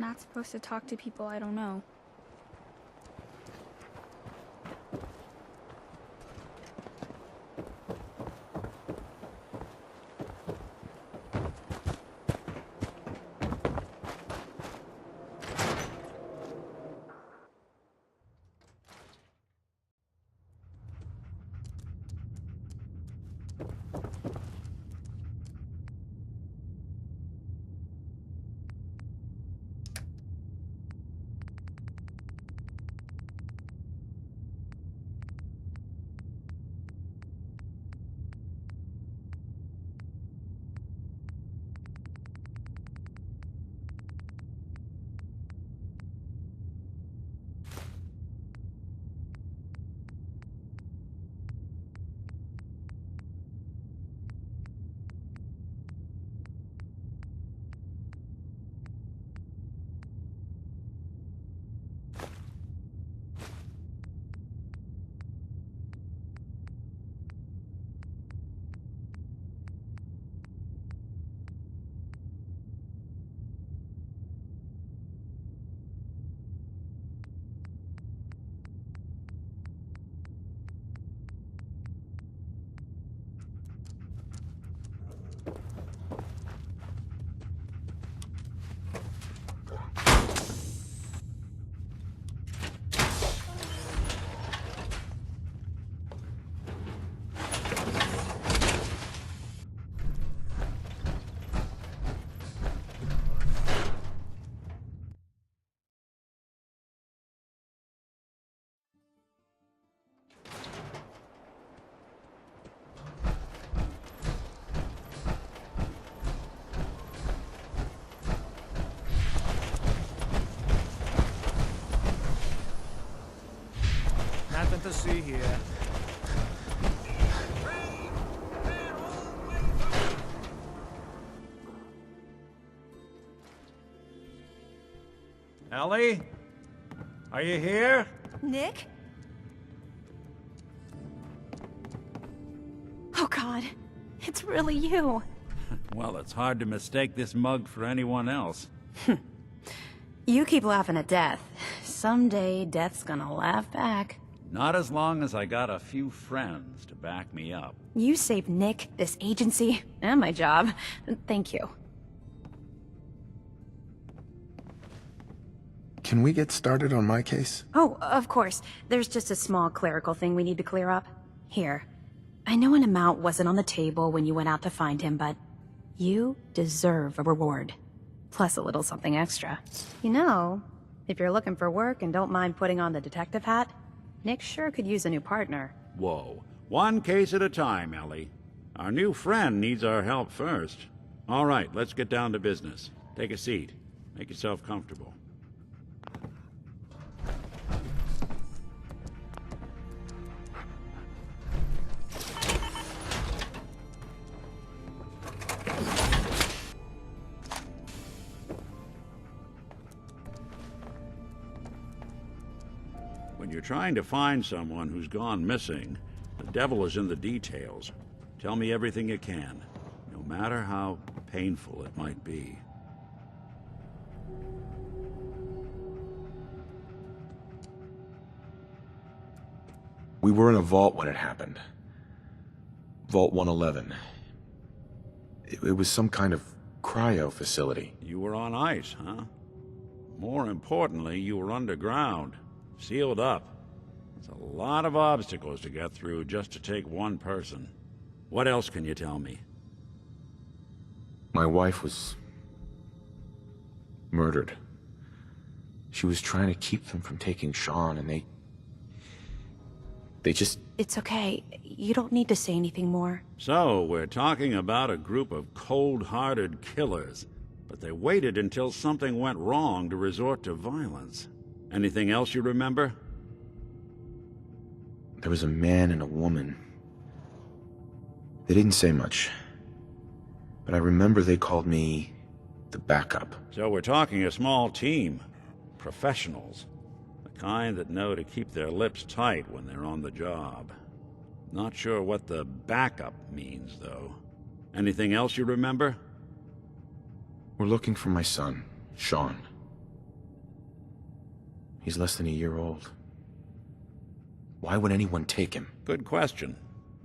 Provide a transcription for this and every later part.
Not supposed to talk to people I don't know. Nothing to see here. Ellie? Are you here? Nick? Oh God, it's really you. Well, it's hard to mistake this mug for anyone else. You keep laughing at death. Someday, death's gonna laugh back. Not as long as I got a few friends to back me up. You saved Nick, this agency, and my job. Thank you. Can we get started on my case? Oh, of course. There's just a small clerical thing we need to clear up. Here. I know an amount wasn't on the table when you went out to find him, but you deserve a reward. Plus a little something extra. You know, if you're looking for work and don't mind putting on the detective hat, Nick sure could use a new partner. Whoa. One case at a time, Ellie. Our new friend needs our help first. All right, let's get down to business. Take a seat. Make yourself comfortable. When you're trying to find someone who's gone missing, the devil is in the details. Tell me everything you can, no matter how painful it might be. We were in a vault when it happened. Vault 111. It was some kind of cryo facility. You were on ice, huh? More importantly, you were underground, sealed up. There's a lot of obstacles to get through just to take one person. What else can you tell me? My wife was murdered. She was trying to keep them from taking Sean, and they just... It's okay. You don't need to say anything more. So, we're talking about a group of cold-hearted killers, but they waited until something went wrong to resort to violence. Anything else you remember? There was a man and a woman. They didn't say much, but I remember they called me the backup. So we're talking a small team. Professionals. The kind that know to keep their lips tight when they're on the job. Not sure what the backup means, though. Anything else you remember? We're looking for my son, Sean. He's less than a year old. Why would anyone take him? Good question.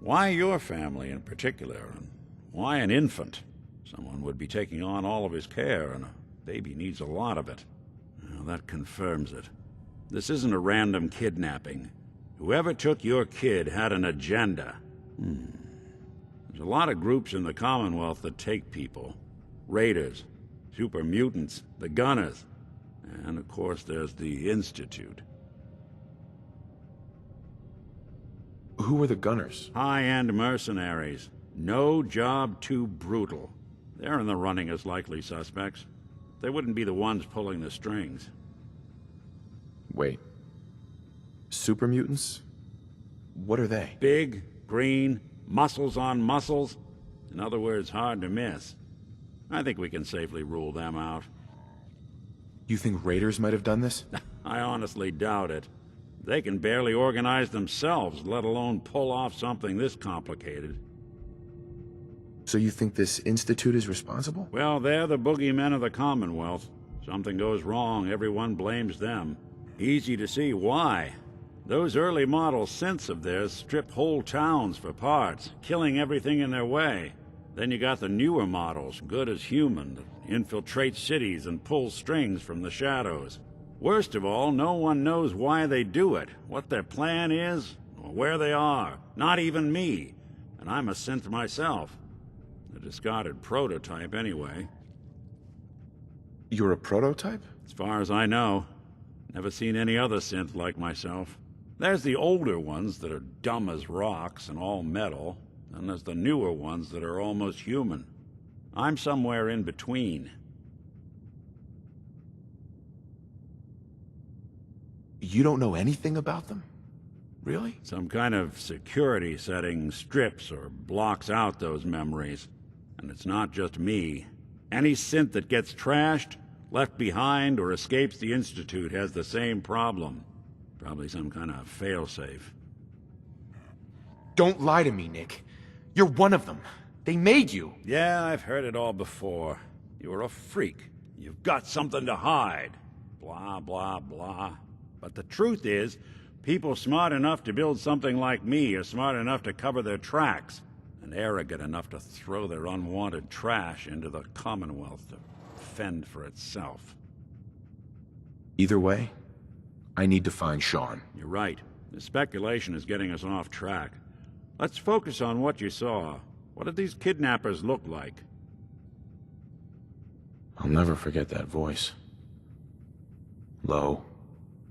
Why your family in particular, and why an infant? Someone would be taking on all of his care, and a baby needs a lot of it. Well, that confirms it. This isn't a random kidnapping. Whoever took your kid had an agenda. There's a lot of groups in the Commonwealth that take people. Raiders, super mutants, the Gunners, and of course there's the Institute. Who were the Gunners? High-end mercenaries. No job too brutal. They're in the running as likely suspects. They wouldn't be the ones pulling the strings. Wait. Super mutants? What are they? Big, green, muscles on muscles. In other words, hard to miss. I think we can safely rule them out. You think raiders might have done this? I honestly doubt it. They can barely organize themselves, let alone pull off something this complicated. So you think this Institute is responsible? Well, they're the boogeymen of the Commonwealth. Something goes wrong, everyone blames them. Easy to see why. Those early model synths of theirs strip whole towns for parts, killing everything in their way. Then you got the newer models, good as human, that infiltrate cities and pull strings from the shadows. Worst of all, no one knows why they do it, what their plan is, or where they are. Not even me. And I'm a synth myself. A discarded prototype, anyway. You're a prototype? As far as I know. Never seen any other synth like myself. There's the older ones that are dumb as rocks and all metal, and there's the newer ones that are almost human. I'm somewhere in between. You don't know anything about them? Really? Some kind of security setting strips or blocks out those memories. And it's not just me. Any synth that gets trashed, left behind, or escapes the Institute has the same problem. Probably some kind of failsafe. Don't lie to me, Nick. You're one of them. They made you. Yeah, I've heard it all before. You're a freak. You've got something to hide. Blah, blah, blah. But the truth is, people smart enough to build something like me are smart enough to cover their tracks, and arrogant enough to throw their unwanted trash into the Commonwealth to fend for itself. Either way, I need to find Sean. You're right. The speculation is getting us off track. Let's focus on what you saw. What did these kidnappers look like? I'll never forget that voice. Low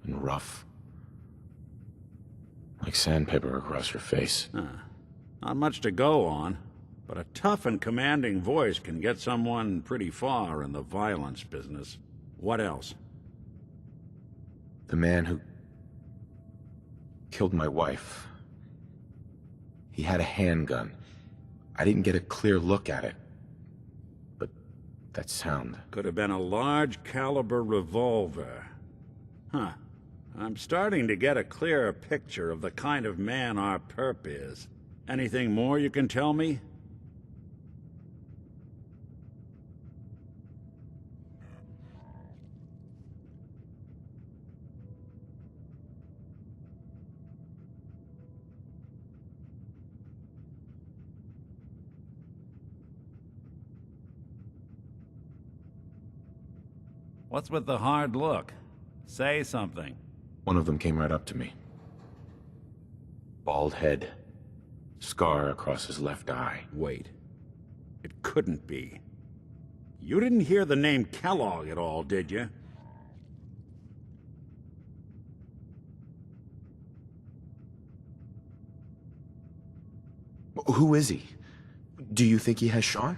and rough. Like sandpaper across your face. Not much to go on, but a tough and commanding voice can get someone pretty far in the violence business. What else? The man who killed my wife. He had a handgun. I didn't get a clear look at it. But that sound. Could have been a large caliber revolver. Huh. I'm starting to get a clearer picture of the kind of man our perp is. Anything more you can tell me? What's with the hard look? Say something. One of them came right up to me. Bald head. Scar across his left eye. Wait. It couldn't be. You didn't hear the name Kellogg at all, did you? Who is he? Do you think he has Sean?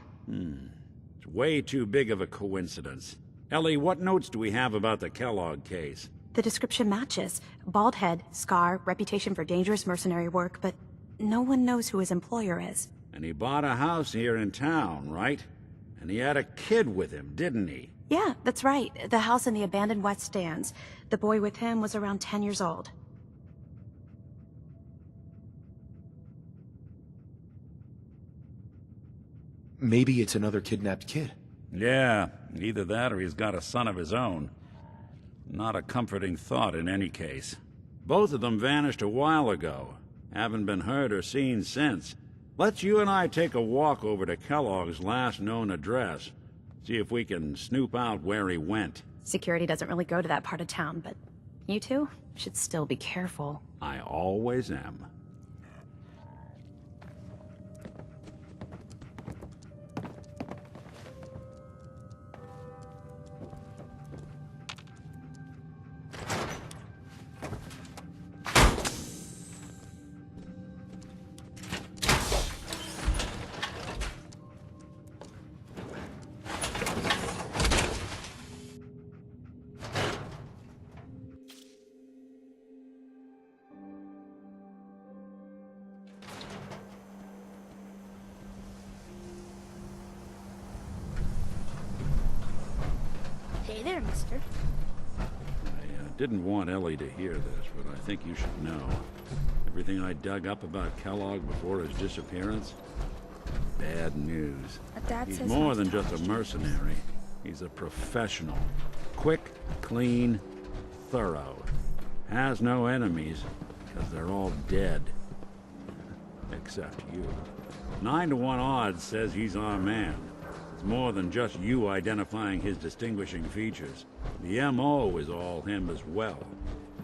It's way too big of a coincidence. Ellie, what notes do we have about the Kellogg case? The description matches. Bald head, scar, reputation for dangerous mercenary work, but no one knows who his employer is. And he bought a house here in town, right? And he had a kid with him, didn't he? Yeah, that's right. The house in the abandoned West Stands. The boy with him was around 10 years old. Maybe it's another kidnapped kid. Yeah, either that or he's got a son of his own. Not a comforting thought in any case. Both of them vanished a while ago. Haven't been heard or seen since. Let's you and I take a walk over to Kellogg's last known address. See if we can snoop out where he went. Security doesn't really go to that part of town, but you two should still be careful. I always am. Hey there, mister. I didn't want Ellie to hear this, but I think you should know. Everything I dug up about Kellogg before his disappearance? Bad news. Dad He's says more not than to just touch a it. mercenary. He's a professional. Quick, clean, thorough. Has no enemies, because they're all dead. Except you. 9 to 1 odds says he's our man. It's more than just you identifying his distinguishing features. The M.O. is all him as well.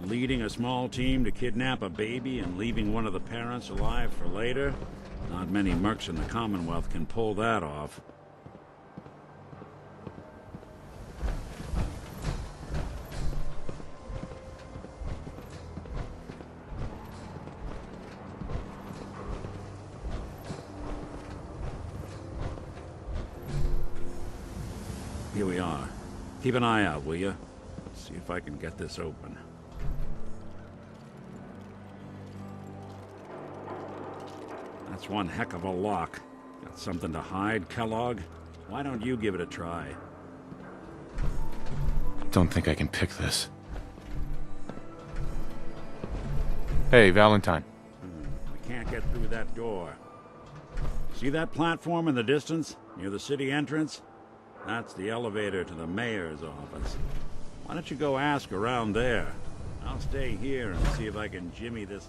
Leading a small team to kidnap a baby and leaving one of the parents alive for later? Not many mercs in the Commonwealth can pull that off. Here we are. Keep an eye out, will you? See if I can get this open. That's one heck of a lock. Got something to hide, Kellogg? Why don't you give it a try? Don't think I can pick this. Hey, Valentine. We can't get through that door. See that platform in the distance, near the city entrance? That's the elevator to the mayor's office. Why don't you go ask around there? I'll stay here and see if I can jimmy this.